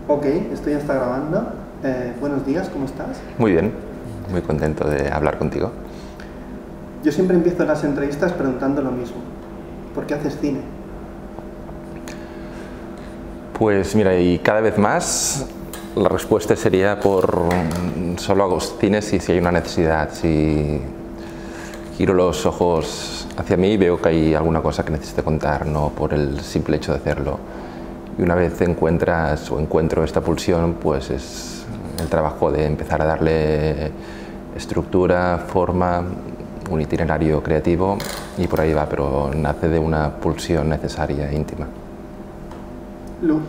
Ok, esto ya está grabando. Buenos días, ¿cómo estás? Muy bien, muy contento de hablar contigo. Yo siempre empiezo las entrevistas preguntando lo mismo. ¿Por qué haces cine? Pues mira, y cada vez más la respuesta sería por solo hago cine si hay una necesidad, si giro los ojos hacia mí y veo que hay alguna cosa que necesite contar, no por el simple hecho de hacerlo. Y una vez encuentro esta pulsión, pues es el trabajo de empezar a darle estructura, forma, un itinerario creativo y por ahí va, pero nace de una pulsión necesaria e íntima. Lu,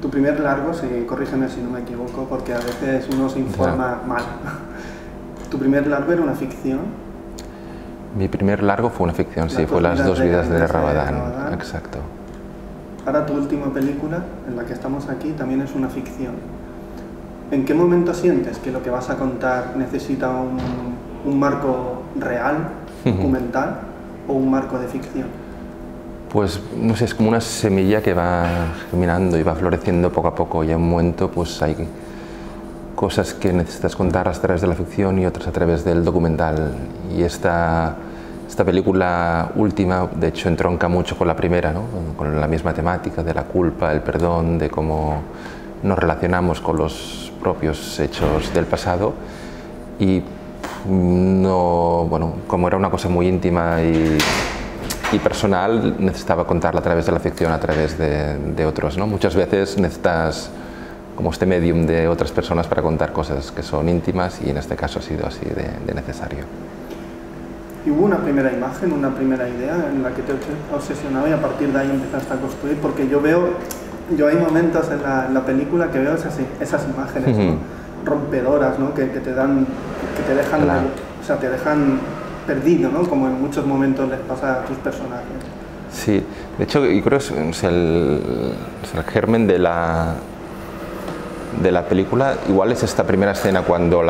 tu primer largo, corrígeme si no me equivoco, porque a veces uno se informa mal. ¿Tu primer largo era una ficción? Mi primer largo fue una ficción, sí, fue Las dos vidas de Rabadán. Exacto. Ahora tu última película, en la que estamos aquí, también es una ficción. ¿En qué momento sientes que lo que vas a contar necesita un marco real, documental, o un marco de ficción? Pues no sé, es como una semilla que va germinando y va floreciendo poco a poco, y en un momento pues hay cosas que necesitas contar a través de la ficción y otras a través del documental. Y esta película última, de hecho, entronca mucho con la primera, ¿no? Con la misma temática de la culpa, el perdón, de cómo nos relacionamos con los propios hechos del pasado. Y no, bueno, como era una cosa muy íntima y personal, necesitaba contarla a través de la ficción, a través de otros, ¿no? Muchas veces necesitas como este medium de otras personas para contar cosas que son íntimas, y en este caso ha sido así de necesario. ¿Y hubo una primera imagen, una primera idea en la que te obsesionaba y a partir de ahí empezaste a construir? Porque yo hay momentos en la película que veo esas imágenes, ¿no? Rompedoras, ¿no? que te dejan, o sea, te dejan perdido, ¿no? Como en muchos momentos les pasa a tus personajes. Sí, de hecho, yo creo que es el germen de la película. Igual es esta primera escena cuando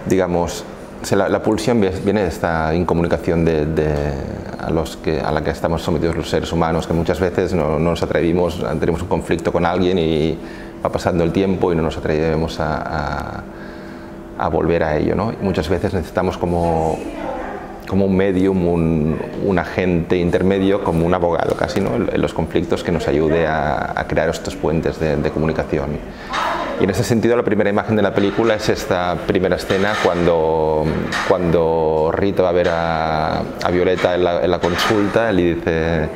digamos, la pulsión viene de esta incomunicación a la que estamos sometidos los seres humanos, que muchas veces no nos atrevimos, tenemos un conflicto con alguien y va pasando el tiempo y no nos atrevemos a volver a ello, ¿no? Y muchas veces necesitamos como un medium, un agente intermedio, como un abogado casi, ¿no? En los conflictos, que nos ayude a crear estos puentes de comunicación. Y en ese sentido la primera imagen de la película es esta primera escena cuando Rita va a ver a Violeta en la consulta. Él le dice: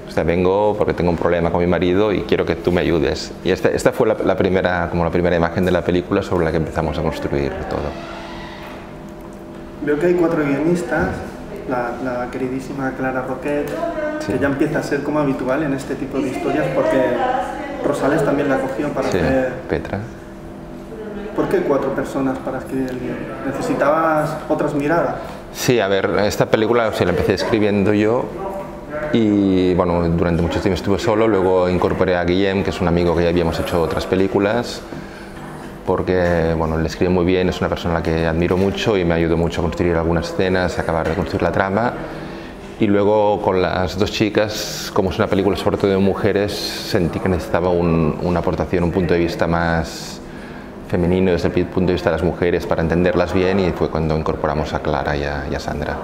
o sea, vengo porque tengo un problema con mi marido y quiero que tú me ayudes. Y esta fue la primera imagen de la película sobre la que empezamos a construir todo. Veo que hay 4 guionistas, la queridísima Clara Roquet, sí, que ya empieza a ser como habitual en este tipo de historias, porque Rosales también la cogió para hacer... Petra. ¿Por qué 4 personas para escribir el guión? ¿Necesitabas otras miradas? Sí, a ver, esta película la empecé escribiendo yo y bueno, durante mucho tiempo estuve solo, luego incorporé a Guillem, que es un amigo que ya habíamos hecho otras películas, porque bueno, él escribe muy bien, es una persona a la que admiro mucho y me ayudó mucho a construir algunas escenas, a acabar de construir la trama. Y luego con las 2 chicas, como es una película sobre todo de mujeres, sentí que necesitaba una aportación, un punto de vista más femenino desde el punto de vista de las mujeres para entenderlas bien, y fue cuando incorporamos a Clara y a Sandra.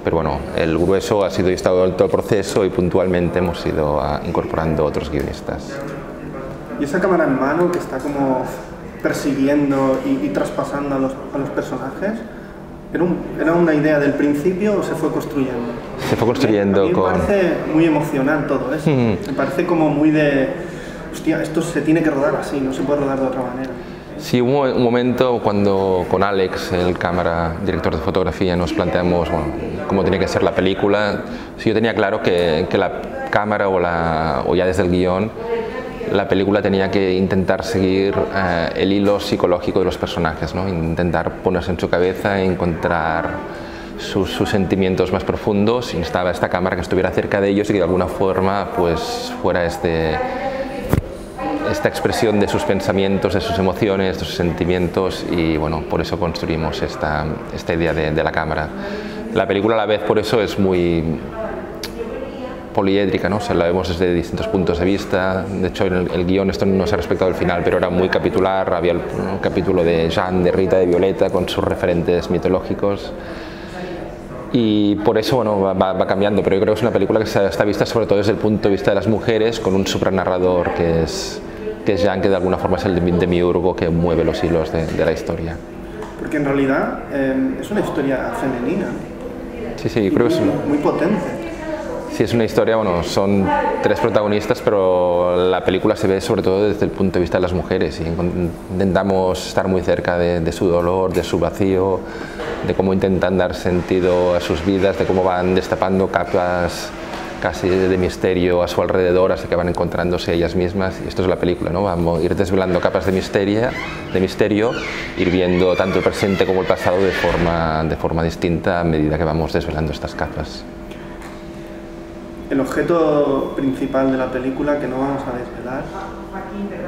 Pero bueno, el grueso ha sido todo el proceso y puntualmente hemos ido incorporando otros guionistas. ¿Y esa cámara en mano que está como persiguiendo y traspasando a los personajes, ¿era una idea del principio o se fue construyendo? Se fue construyendo. A mí me parece muy emocional todo eso. Me parece como muy de... Hostia, esto se tiene que rodar así, no se puede rodar de otra manera. Sí, hubo un momento cuando con Alex, el director de fotografía, nos planteamos cómo tenía que ser la película. Sí, yo tenía claro que la cámara o ya desde el guión, la película tenía que intentar seguir el hilo psicológico de los personajes, ¿no? Intentar ponerse en su cabeza, encontrar sus sentimientos más profundos, y necesitaba esta cámara que estuviera cerca de ellos y que de alguna forma pues fuera esta expresión de sus pensamientos, de sus emociones, de sus sentimientos, y bueno, por eso construimos esta idea de la cámara. La película a la vez por eso es muy poliédrica, ¿no? O sea, la vemos desde distintos puntos de vista. De hecho, en el guión esto no se ha respetado al final, pero era muy capitular. Había un capítulo de Jean, de Rita, de Violeta, con sus referentes mitológicos. Y por eso bueno, va cambiando, pero yo creo que es una película que está vista sobre todo desde el punto de vista de las mujeres, con un supranarrador que es Jean, que de alguna forma es el demiurgo que mueve los hilos de la historia. Porque en realidad es una historia femenina. Sí, creo que es muy potente. Sí, es una historia, bueno, son 3 protagonistas, pero la película se ve sobre todo desde el punto de vista de las mujeres y intentamos estar muy cerca de su dolor, de su vacío, de cómo intentan dar sentido a sus vidas, de cómo van destapando capas casi de misterio a su alrededor hasta que van encontrándose ellas mismas. Y esto es la película, ¿no? Vamos a ir desvelando capas de misterio, ir viendo tanto el presente como el pasado de forma distinta a medida que vamos desvelando estas capas. El objeto principal de la película, que no vamos a desvelar,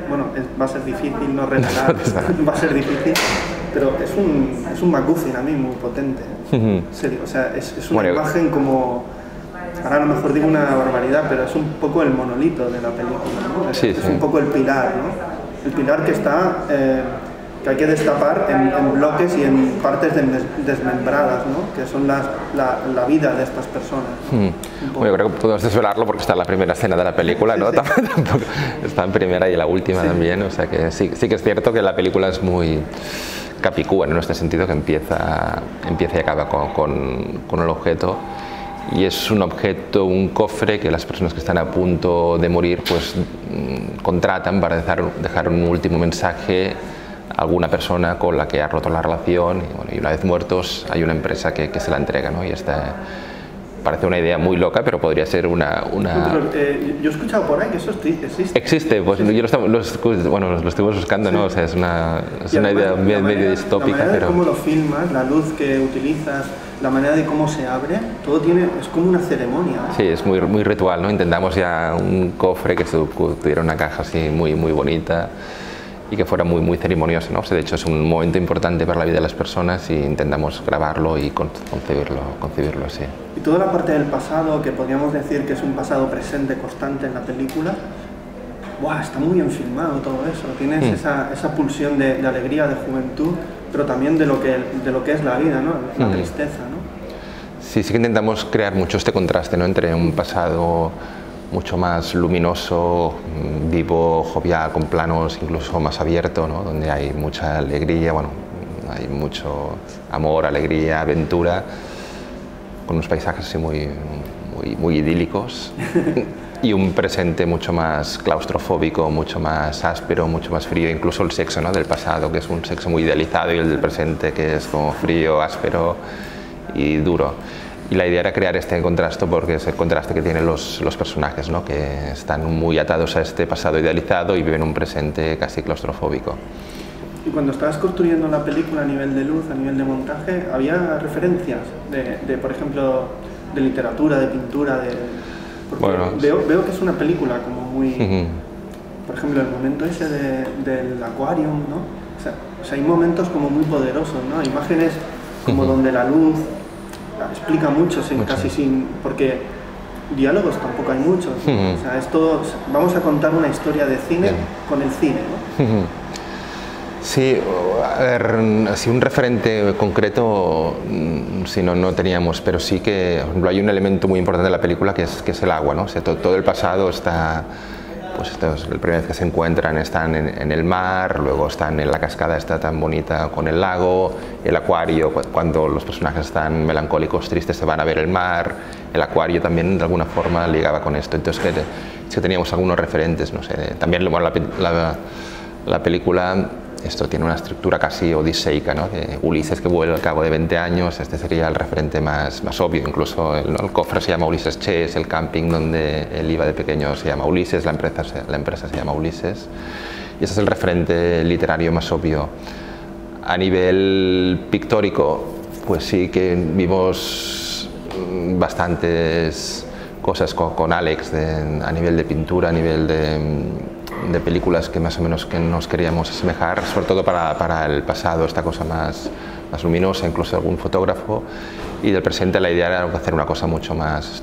bueno, va a ser difícil no revelar, va a ser difícil, pero es un MacGuffin a mí muy potente, en serio, o sea, es una imagen como, ahora a lo mejor digo una barbaridad, pero es un poco el monolito de la película, ¿no? Es un poco el pilar, ¿no? El pilar que está, que hay que destapar en bloques y en partes desmembradas, ¿no? Que son la vida de estas personas, ¿no? Bueno, yo creo que podemos desvelarlo porque está en la primera escena de la película, ¿no? Sí. Tampoco, está en primera y en la última también, o sea que sí que es cierto que la película es muy capicúa en este sentido, que empieza y acaba con el objeto. Y es un objeto, un cofre que las personas que están a punto de morir pues contratan para dejar un último mensaje a alguna persona con la que ha roto la relación y, bueno, y una vez muertos hay una empresa que se la entrega, ¿no? Y esta parece una idea muy loca, pero podría ser una... yo he escuchado por ahí que eso existe. Existe, pues sí. Yo lo estuvimos buscando, ¿no? O sea, es una idea medio distópica. La manera de cómo lo filmas, la luz que utilizas, la manera de cómo se abre, todo es como una ceremonia, ¿no? Sí, es muy ritual, ¿no? Intentamos ya un cofre que tuviera una caja así muy bonita y que fuera muy ceremonioso, ¿no? O sea, de hecho es un momento importante para la vida de las personas y intentamos grabarlo y concebirlo así. Y toda la parte del pasado, que podríamos decir que es un pasado presente constante en la película, ¡buah! Está muy bien filmado todo eso, tienes esa pulsión de alegría, de juventud, pero también de lo que es la vida, ¿no? La tristeza, ¿no? Sí que intentamos crear mucho este contraste, ¿no? Entre un pasado mucho más luminoso, vivo, jovial, con planos incluso más abiertos, ¿no? Donde hay mucha alegría, bueno, hay mucho amor, alegría, aventura, con unos paisajes así muy idílicos y un presente mucho más claustrofóbico, mucho más áspero, mucho más frío, incluso el sexo, ¿no? Del pasado, que es un sexo muy idealizado, y el del presente, que es como frío, áspero y duro. Y la idea era crear este contraste porque es el contraste que tienen los personajes, ¿no? Que están muy atados a este pasado idealizado y viven un presente casi claustrofóbico. Y cuando estabas construyendo la película a nivel de luz, a nivel de montaje, ¿había referencias por ejemplo, de literatura, de pintura? Porque bueno, veo que es una película como muy... Por ejemplo, el momento ese del Aquarium, ¿no? O sea, hay momentos como muy poderosos, ¿no? Imágenes como donde la luz explica mucho, casi sin... porque diálogos tampoco hay muchos, ¿no? O sea, es todo... Vamos a contar una historia de cine con el cine, ¿no? Sí, a ver, así un referente concreto si no teníamos, pero sí que, por ejemplo, hay un elemento muy importante de la película que es el agua, ¿no? O sea, todo el pasado está... Pues esto es la primera vez que se encuentran, están en el mar, luego están en la cascada esta tan bonita con el lago, el acuario, cuando los personajes están melancólicos, tristes, se van a ver el mar, el acuario también de alguna forma ligaba con esto, entonces sí que teníamos algunos referentes, no sé, también bueno, la película, esto tiene una estructura casi odiseica, ¿no? De Ulises que vuelve al cabo de 20 años, este sería el referente más obvio, incluso el cofre se llama Ulises Chess, el camping donde él iba de pequeño se llama Ulises, la empresa se llama Ulises, y ese es el referente literario más obvio. A nivel pictórico, pues sí que vimos bastantes cosas con Alex a nivel de pintura, a nivel de películas que más o menos que nos queríamos asemejar, sobre todo para el pasado, esta cosa más luminosa, incluso algún fotógrafo, Y del presente la idea era hacer una cosa mucho más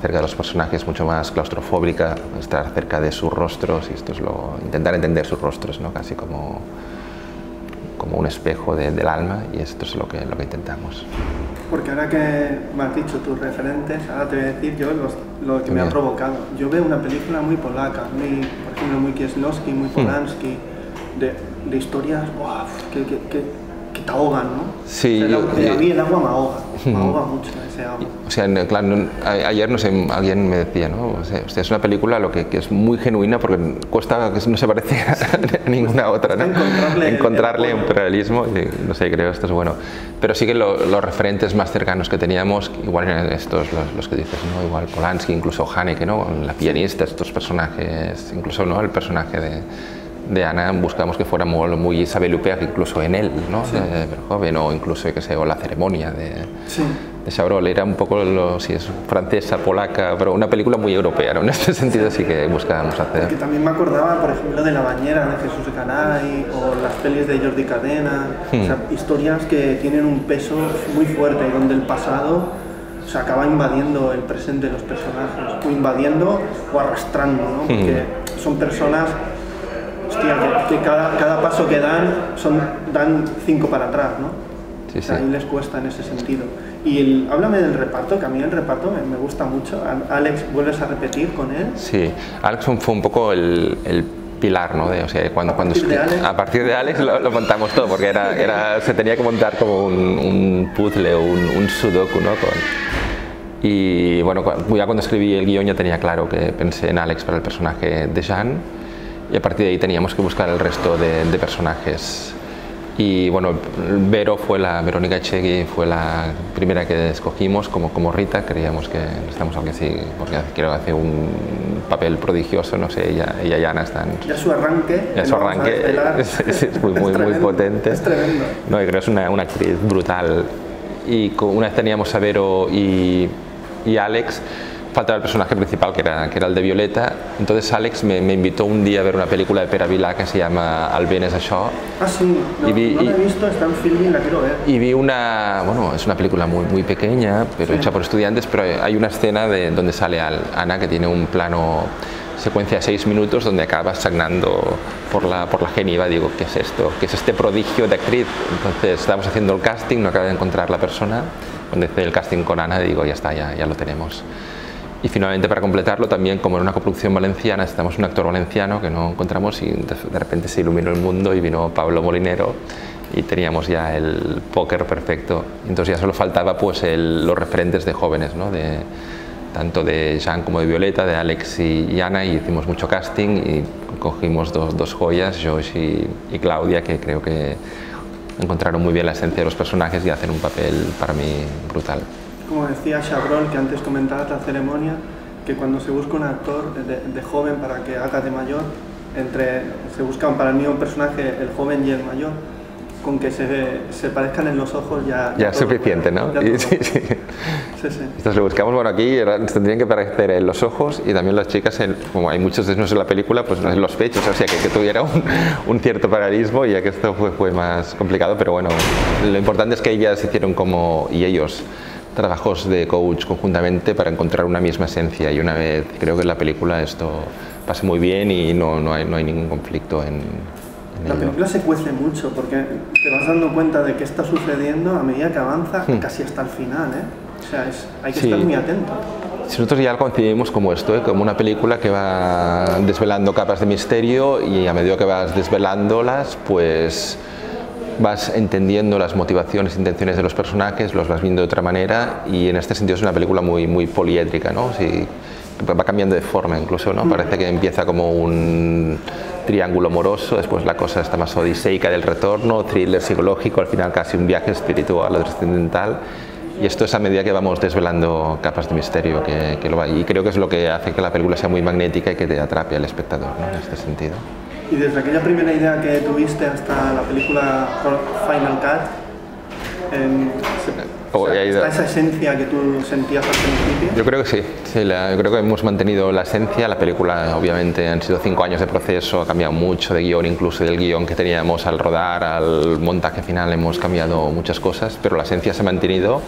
cerca de los personajes, mucho más claustrofóbica, estar cerca de sus rostros, y esto es intentar entender sus rostros, ¿no? Casi como un espejo del alma, y esto es lo que intentamos. Porque ahora que me has dicho tus referentes, ahora te voy a decir yo lo que me ha provocado. Yo veo una película muy polaca, por ejemplo muy Kieślowski, muy Polanski, de historias que te ahogan, ¿no? Sí, a mí el agua me ahoga mucho ese agua. O sea, claro, ayer no sé, alguien me decía, ¿no? O sea, es una película que es muy genuina porque cuesta, que no se parece a ninguna otra, ¿no? Encontrarle un paralelismo, y no sé, creo esto es bueno. Pero sí que los referentes más cercanos que teníamos, igual eran estos, los que dices, ¿no? Igual Polanski, incluso Haneke, ¿no? La pianista, estos personajes, incluso, ¿no? El personaje de Ana, buscamos que fuera muy Isabelle Huppert, incluso en él, ¿no? Sí. De joven, o incluso, qué sé, o La ceremonia de Chabrol. Era un poco, si es francesa, polaca, pero una película muy europea, ¿no? En este sentido sí que buscábamos hacer. Que también me acordaba, por ejemplo, de La bañera de Jesús Garay, o las pelis de Jordi Cadena, o sea, historias que tienen un peso muy fuerte y donde el pasado se acaba invadiendo el presente de los personajes, o invadiendo o arrastrando, ¿no? Porque son personas, hostia, que cada paso que dan 5 para atrás, ¿no? Sí, o sea, ahí les cuesta en ese sentido. Y háblame del reparto, que a mí el reparto me gusta mucho. Alex, ¿vuelves a repetir con él? Sí, Alex fue un poco el pilar, ¿no? O sea, a partir de Alex lo montamos todo, porque se tenía que montar como un puzzle o un sudoku, ¿no? Y bueno, ya cuando escribí el guión ya tenía claro que pensé en Alex para el personaje de Jean, y a partir de ahí teníamos que buscar el resto de personajes. Y bueno, Verónica Echegui fue la primera que escogimos como Rita. Creíamos que necesitamos alguien así, porque creo que hace un papel prodigioso, no sé, ella y Ana están... Ya su arranque es muy potente. Es tremendo. No, creo que es una actriz brutal. Y una vez teníamos a Vero y Alex, faltaba el personaje principal, que era el de Violeta. Entonces Alex me invitó un día a ver una película de Pere Vilà que se llama El ben és això. Ah, sí, no la he visto, está en Filmin, la quiero ver. Y vi es una película muy pequeña, pero hecha por estudiantes, pero hay una escena donde sale Ana, que tiene un plano, secuencia de 6 minutos, donde acaba sagnando por la geniva. Digo, ¿qué es esto? ¿Qué es este prodigio de actriz? Entonces estábamos haciendo el casting, no acabo de encontrar la persona. Cuando hice el casting con Ana, digo, ya está, ya lo tenemos. Y finalmente, para completarlo, también como en una coproducción valenciana, necesitamos un actor valenciano que no encontramos, y de repente se iluminó el mundo y vino Pablo Molinero y teníamos ya el póker perfecto. Entonces ya solo faltaba pues los referentes de jóvenes, ¿no? Tanto de Jean como de Violeta, de Alex y Ana, y hicimos mucho casting y cogimos dos joyas, Josh y Claudia, que creo que encontraron muy bien la esencia de los personajes y hacen un papel para mí brutal. Como decía Chabrol, que antes comentabas La ceremonia, que cuando se busca un actor de joven para que haga de mayor, se buscan para el mismo personaje el joven y el mayor, con que se parezcan en los ojos ya es suficiente, ¿no? Sí. Entonces lo buscamos, bueno, aquí tendrían que parecer en los ojos, y también las chicas, como hay muchos desnudos en la película, pues en los pechos, o sea que tuviera un cierto paralelismo, ya que esto fue más complicado, pero bueno, lo importante es que ellas hicieron y ellos trabajos de coach conjuntamente para encontrar una misma esencia, y una vez, creo que en la película esto pasa muy bien y no hay ningún conflicto en la película se cuece mucho, porque te vas dando cuenta de qué está sucediendo a medida que avanza, casi hasta el final, ¿eh? O sea, hay que estar muy atento. Nosotros ya lo concebimos como esto, como una película que va desvelando capas de misterio, y a medida que vas desvelándolas, pues vas entendiendo las motivaciones e intenciones de los personajes, los vas viendo de otra manera, y en este sentido es una película muy poliédrica, ¿no? Sí, va cambiando de forma incluso, ¿no? Parece que empieza como un triángulo amoroso, después la cosa está más odiseica del retorno, thriller psicológico, al final casi un viaje espiritual o trascendental, y esto es a medida que vamos desvelando capas de misterio y creo que es lo que hace que la película sea muy magnética y que te atrape al espectador, ¿no? En este sentido. Y desde aquella primera idea que tuviste hasta la película Final Cut, ¿está esa esencia que tú sentías al principio? Yo creo que sí, yo creo que hemos mantenido la esencia. La película, obviamente, han sido 5 años de proceso, ha cambiado mucho de guión, incluso del guión que teníamos al rodar, al montaje final hemos cambiado muchas cosas, pero la esencia se ha mantenido.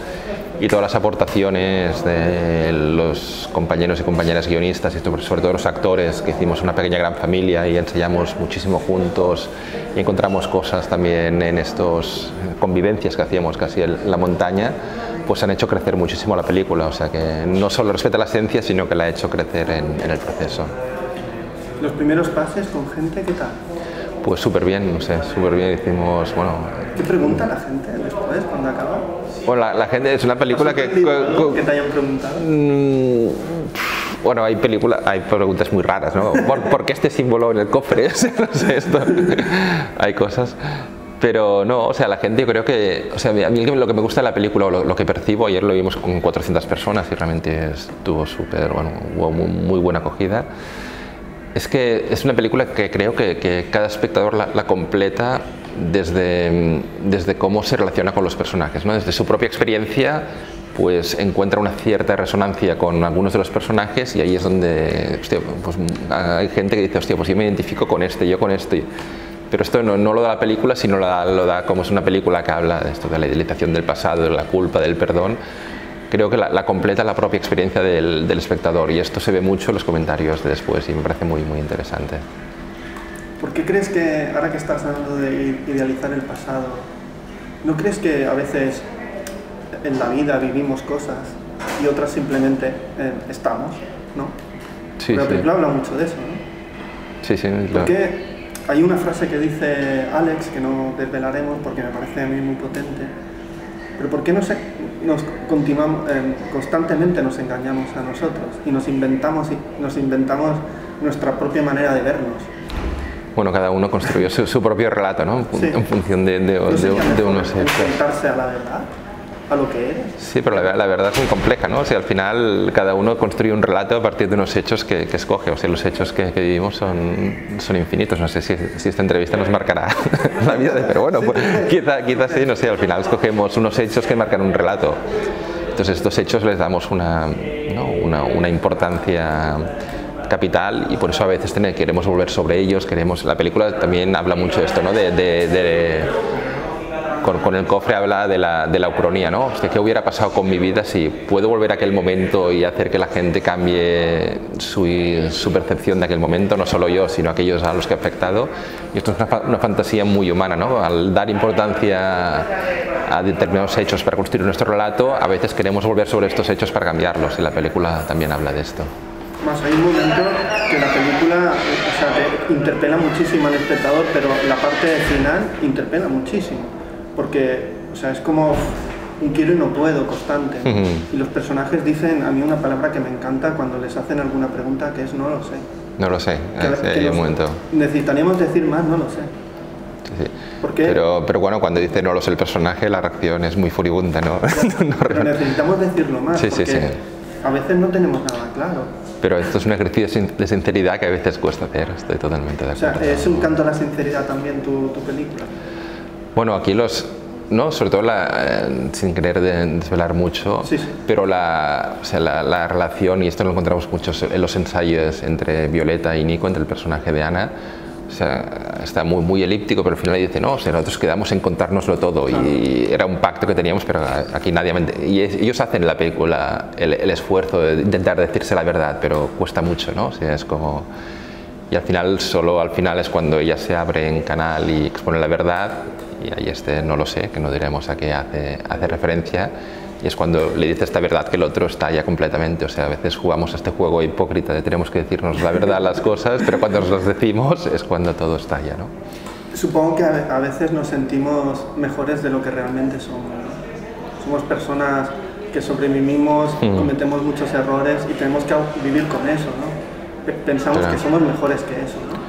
y todas las aportaciones de los compañeros y compañeras guionistas y sobre todo los actores, que hicimos una pequeña gran familia y ensayamos muchísimo juntos y encontramos cosas también en estos convivencias que hacíamos casi en la montaña, pues han hecho crecer muchísimo la película, o sea que no solo respeta la esencia, sino que la ha hecho crecer en el proceso. Los primeros pases con gente, ¿qué tal? Pues súper bien, no sé, súper bien, hicimos, bueno... ¿Qué pregunta la gente después, cuando acaba? Bueno, la gente, es una película que... ¿Qué te hayan preguntado? Bueno, hay preguntas muy raras, ¿no? ¿Por qué este símbolo en el cofre? No sé, esto... hay cosas... Pero no, o sea, la gente, yo creo que, o sea, a mí lo que me gusta de la película, o lo que percibo, ayer lo vimos con 400 personas y realmente estuvo súper, bueno, hubo muy buena acogida, es que es una película que creo que cada espectador la completa desde cómo se relaciona con los personajes, ¿no? Desde su propia experiencia, pues encuentra una cierta resonancia con algunos de los personajes y ahí es donde, hostia, pues hay gente que dice, hostia, pues yo me identifico con este, yo con este. Pero esto no lo da la película, sino lo da como es una película que habla de esto, de la idealización del pasado, de la culpa, del perdón. Creo que la completa la propia experiencia del espectador y esto se ve mucho en los comentarios de después y me parece muy interesante. ¿Por qué crees que, ahora que estás hablando de idealizar el pasado, no crees que a veces en la vida vivimos cosas y otras simplemente estamos, ¿no? Sí, la película habla mucho de eso, ¿no? Sí, sí. Porque hay una frase que dice Alex, que no desvelaremos porque me parece a mí muy potente, pero ¿por qué constantemente nos engañamos a nosotros y nos inventamos nuestra propia manera de vernos? Bueno, cada uno construyó su propio relato, ¿no? Sí. En función de unos hechos. ¿Enfrentarse a la verdad? ¿A lo que eres? Sí, pero la verdad es muy compleja, ¿no? O sea, al final cada uno construye un relato a partir de unos hechos que escoge. O sea, los hechos que vivimos son infinitos. No sé si esta entrevista nos marcará la vida, pero bueno, pues, quizás sí, no sé. Al final escogemos unos hechos que marcan un relato. Entonces, estos hechos les damos una importancia capital y por eso a veces queremos volver sobre ellos. La película también habla mucho de esto, ¿no? Con el cofre habla de la ucronía, ¿no? O sea, ¿qué hubiera pasado con mi vida si puedo volver a aquel momento y hacer que la gente cambie su percepción de aquel momento? No solo yo, sino aquellos a los que ha afectado. Y esto es una fantasía muy humana, ¿no? Al dar importancia a determinados hechos para construir nuestro relato, a veces queremos volver sobre estos hechos para cambiarlos y la película también habla de esto. Más hay un momento que la película, o sea, te interpela muchísimo al espectador, pero la parte final interpela muchísimo. Porque, o sea, es como un quiero y no puedo constante. Y los personajes dicen a mí una palabra que me encanta cuando les hacen alguna pregunta, que es no lo sé. No lo sé, hay un momento. Necesitaríamos decir más, no lo sé. Sí. Pero bueno, cuando dice no lo sé el personaje, la reacción es muy furibunda, ¿no? Pero necesitamos decirlo más, porque sí. a veces no tenemos nada claro. Pero esto es un ejercicio de sinceridad que a veces cuesta hacer, estoy totalmente de acuerdo. O sea, es un canto a la sinceridad también tu película. Bueno, aquí no, sobre todo sin querer desvelar mucho, sí. Pero la relación, y esto lo encontramos mucho en los ensayos entre Violeta y Nico, entre el personaje de Ana, o sea, está muy elíptico, pero al final dice, no, o sea, nosotros quedamos en contárnoslo todo y era un pacto que teníamos, pero aquí nadie... Y ellos hacen en la película el esfuerzo de intentar decirse la verdad, pero cuesta mucho, ¿no? O sea, es como... Y al final, solo al final es cuando ella se abre en canal y expone la verdad, y ahí no lo sé, que no diremos a qué hace referencia, y es cuando le dice esta verdad que el otro estalla completamente. O sea, a veces jugamos a este juego hipócrita de tenemos que decirnos la verdad las cosas, pero cuando nos las decimos es cuando todo estalla, ¿no? Supongo que a veces nos sentimos mejores de lo que realmente somos, ¿no? Somos personas que sobrevivimos, cometemos muchos errores y tenemos que vivir con eso, ¿no? Pensamos que somos mejores que eso, ¿no?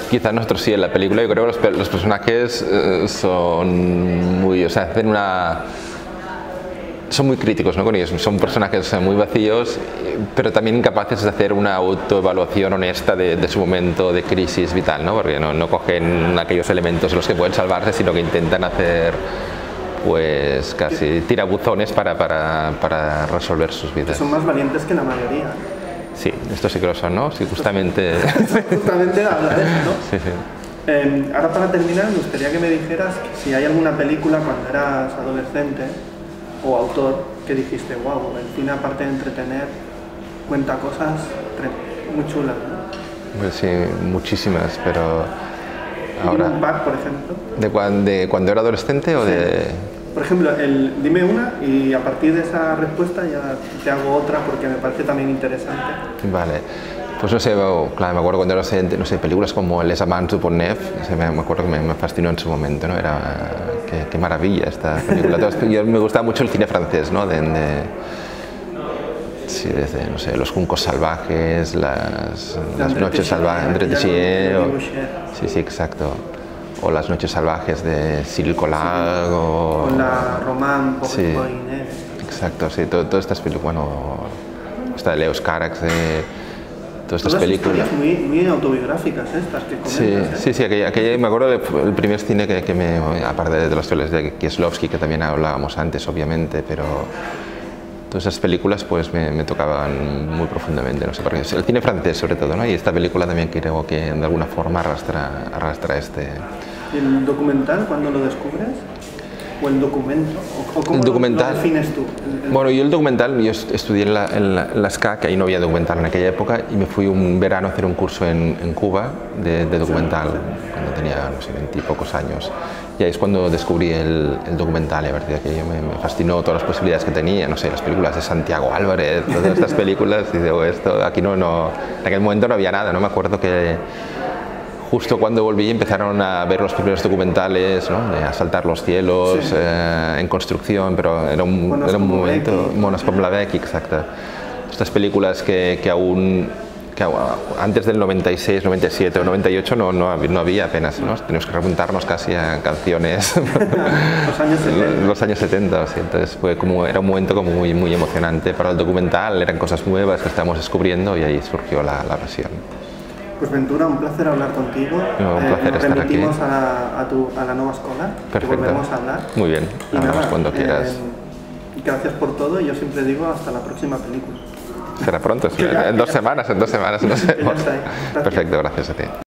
Quizás nosotros sí, en la película yo creo que los personajes son muy, o sea, son muy críticos, ¿no? Con ellos, son personajes muy vacíos, pero también incapaces de hacer una autoevaluación honesta de su momento de crisis vital, ¿no? Porque no cogen aquellos elementos en los que pueden salvarse, sino que intentan hacer pues casi tirabuzones para resolver sus vidas. Que son más valientes que la mayoría. Sí, estos sí que lo son, ¿no? Sí, justamente... justamente habla de eso, ¿no? Sí, sí. Ahora para terminar, me gustaría que me dijeras si hay alguna película cuando eras adolescente o autor que dijiste, wow, el cine aparte de entretener, cuenta cosas muy chulas, ¿no? Pues sí, muchísimas, pero ahora... Dime un par, por ejemplo. ¿De cuando era adolescente o Sí. de...? Por ejemplo, dime una y a partir de esa respuesta ya te hago otra porque me parece también interesante. Vale, pues no sé, claro, me acuerdo cuando era adolescente, no sé, películas como Les Amants du Pont-Neuf, me acuerdo que me fascinó en su momento, ¿no? Era, qué maravilla esta película. Yo me gustaba mucho el cine francés, ¿no? Sí, desde, no sé, Los Juncos Salvajes, las Noches Salvajes, sí, sí, exacto. O Las Noches Salvajes de Cyril Collard, sí. O la Román, sí, Poinet. exacto, sí, todas estas películas, bueno, esta de Leos Carax, todas estas películas. Muy autobiográficas estas que comentas. Sí, sí, aquella me acuerdo del primer cine que me, aparte de las películas de Kieslowski, que también hablábamos antes, obviamente, pero todas esas películas pues me tocaban muy profundamente, no sé, porque el cine francés sobre todo, ¿no? Y esta película también creo que de alguna forma arrastra este... ¿Y el documental cuándo lo descubres? ¿O el documento? ¿O cómo lo defines tú? Bueno, yo el documental, yo estudié en la SCA, que ahí no había documental en aquella época, y me fui un verano a hacer un curso en Cuba de documental, cuando tenía, no sé, 20 y pocos años. Y ahí es cuando descubrí el documental, y a partir de aquello me fascinó todas las posibilidades que tenía, no sé, las películas de Santiago Álvarez, todas estas películas, y digo, esto, aquí en aquel momento no había nada, ¿no? Me acuerdo que justo cuando volví empezaron a ver los primeros documentales, ¿no? De Asaltar los cielos, sí. En construcción, pero era un momento... Monos como la Becky, exacto. Estas películas que aún antes del 96, 97 o 98 no había apenas, ¿no? Teníamos que remontarnos casi a canciones los años 70, ¿sí? Entonces era un momento como muy emocionante para el documental, eran cosas nuevas que estábamos descubriendo y ahí surgió la pasión. Pues Ventura, un placer hablar contigo. No, un placer estar aquí. Remitimos a la nueva escuela. Perfecto. Volvemos a hablar. Muy bien, hablamos cuando quieras. Gracias por todo y yo siempre digo hasta la próxima película. Será pronto, en 2 semanas, nos vemos. Perfecto, gracias a ti.